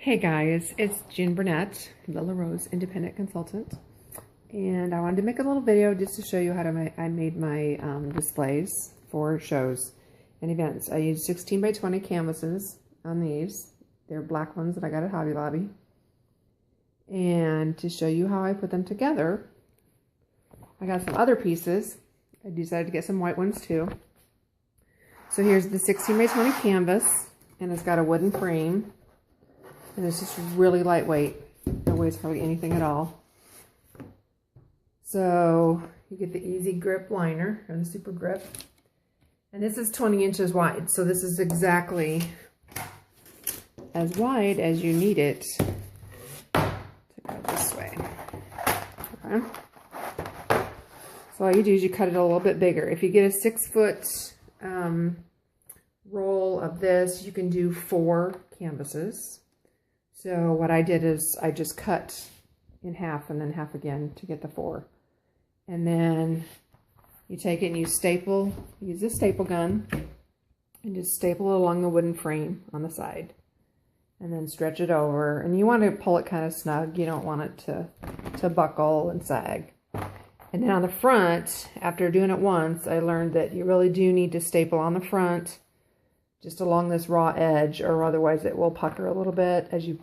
Hey guys, it's Jean Burnett, Lilla Rose Independent Consultant, and I wanted to make a little video just to show you how I made my displays for shows and events. I used 16 by 20 canvases on these. They're black ones that I got at Hobby Lobby. And to show you how I put them together, I got some other pieces. I decided to get some white ones too. So here's the 16 by 20 canvas, and it's got a wooden frame. And it's just really lightweight. It weighs hardly anything at all. So you get the easy grip liner, or the super grip. And this is 20 inches wide. So this is exactly as wide as you need it to go this way. Okay. So all you do is you cut it a little bit bigger. If you get a 6-foot roll of this, you can do 4 canvases. So what I did is I just cut in half and then half again to get the 4. And then you take it and you staple, use a staple gun, and just staple it along the wooden frame on the side. And then stretch it over. And you want to pull it kind of snug. You don't want it to buckle and sag. And then on the front, after doing it once, I learned that you really do need to staple on the front just along this raw edge, or otherwise it will pucker a little bit as you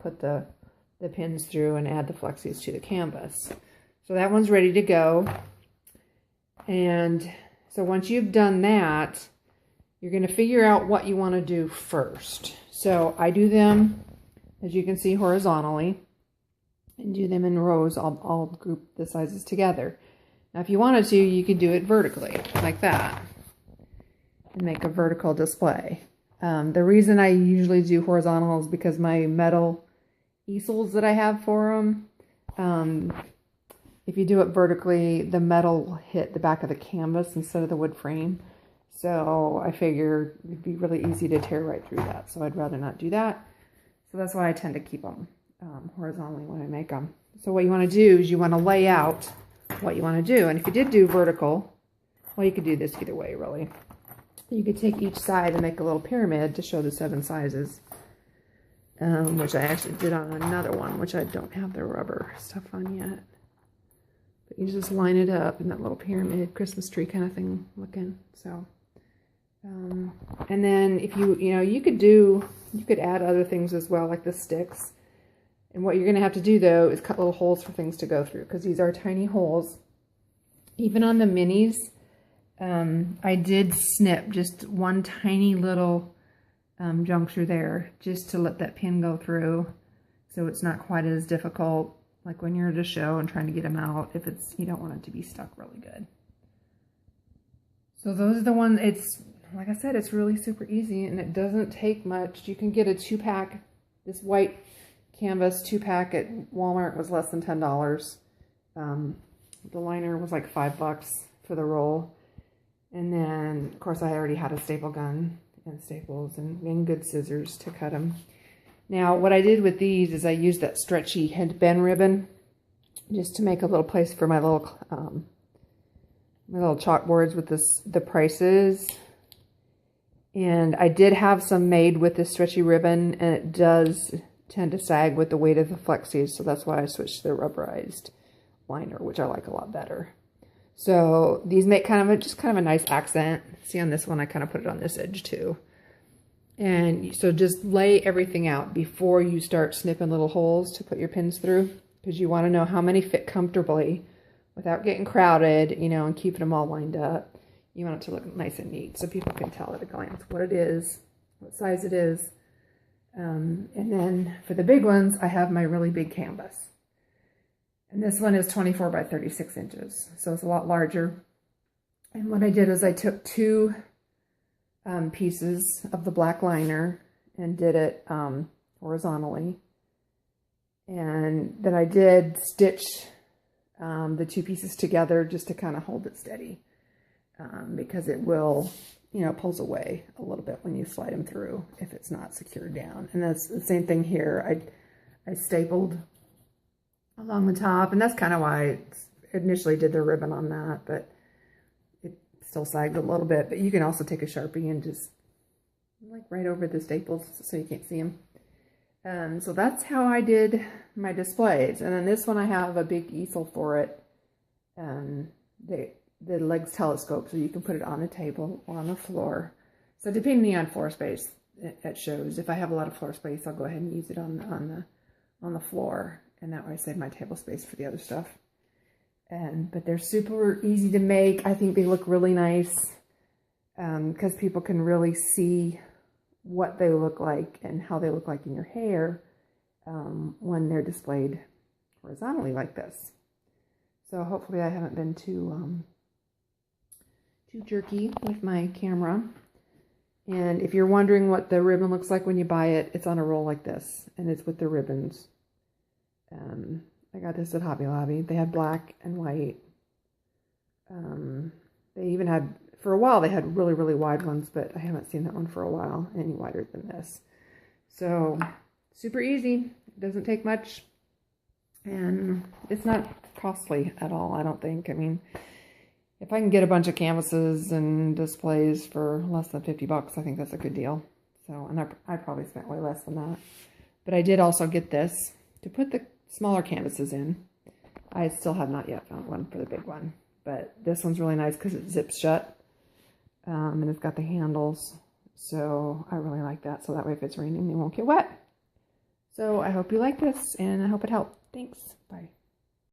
put the pins through and add the flexes to the canvas. So that one's ready to go. And so once you've done that, you're going to figure out what you want to do first. So I do them, as you can see, horizontally, and do them in rows. I'll group the sizes together. Now if you wanted to, you could do it vertically, like that, and make a vertical display. The reason I usually do horizontal is because my metal easels that I have for them, if you do it vertically, the metal will hit the back of the canvas instead of the wood frame. So I figured it'd be really easy to tear right through that. So I'd rather not do that. So that's why I tend to keep them horizontally when I make them. So what you want to do is you want to lay out what you want to do. And if you did do vertical, well, you could do this either way, really. You could take each side and make a little pyramid to show the 7 sizes, which I actually did on another one, which I don't have the rubber stuff on yet. But you just line it up in that little pyramid, Christmas tree kind of thing looking. So, and then if you could add other things as well, like the sticks. And what you're going to have to do though is cut little holes for things to go through, because these are tiny holes. Even on the minis, I did snip just one tiny little juncture there just to let that pin go through, so it's not quite as difficult like when you're at a show and trying to get them out, if you don't want it to be stuck really good. So those are the ones. It's like I said, it's really super easy and it doesn't take much. You can get a 2-pack, this white canvas 2-pack at Walmart was less than $10. The liner was like $5 for the roll. And then, of course, I already had a staple gun and staples and good scissors to cut them. Now, what I did with these is I used that stretchy head bend ribbon just to make a little place for my little chalkboards with the prices. And I did have some made with this stretchy ribbon, and it does tend to sag with the weight of the flexies, so that's why I switched to the rubberized liner, which I like a lot better. So these make just kind of a nice accent. See, on this one, I kind of put it on this edge too. And so just lay everything out before you start snipping little holes to put your pins through, because you want to know how many fit comfortably without getting crowded, and keeping them all lined up. You want it to look nice and neat so people can tell at a glance what it is, what size it is. And then for the big ones, I have my really big canvas. And this one is 24 by 36 inches, so it's a lot larger. And what I did is I took 2 pieces of the black liner and did it horizontally. And then I did stitch the 2 pieces together just to kind of hold it steady, because it will, pulls away a little bit when you slide them through if it's not secured down. And that's the same thing here. I stapled along the top, and that's kind of why I initially did the ribbon on that, but it still sagged a little bit. But you can also take a Sharpie and just like right over the staples so you can't see them. So that's how I did my displays. And then this one, I have a big easel for it. The legs telescope, so you can put it on the table or on the floor. So depending on floor space, it shows. If I have a lot of floor space, I'll go ahead and use it on the floor, and that way I save my table space for the other stuff. But they're super easy to make. I think they look really nice because people can really see what they look like and how they look like in your hair when they're displayed horizontally like this. So hopefully I haven't been too jerky with my camera. And if you're wondering what the ribbon looks like when you buy it, it's on a roll like this, and it's with the ribbons. I got this at Hobby Lobby. They had black and white. They even had, for a while, they had really, really wide ones, but I haven't seen that one for a while, any wider than this. So, super easy. It doesn't take much. And it's not costly at all, I don't think. I mean, if I can get a bunch of canvases and displays for less than 50 bucks, I think that's a good deal. So, and I probably spent way less than that. But I did also get this to put the smaller canvases in. I still have not yet found one for the big one. But this one's really nice because it zips shut. And it's got the handles. So I really like that. So that way if it's raining, they won't get wet. So I hope you like this, and I hope it helped. Thanks. Bye.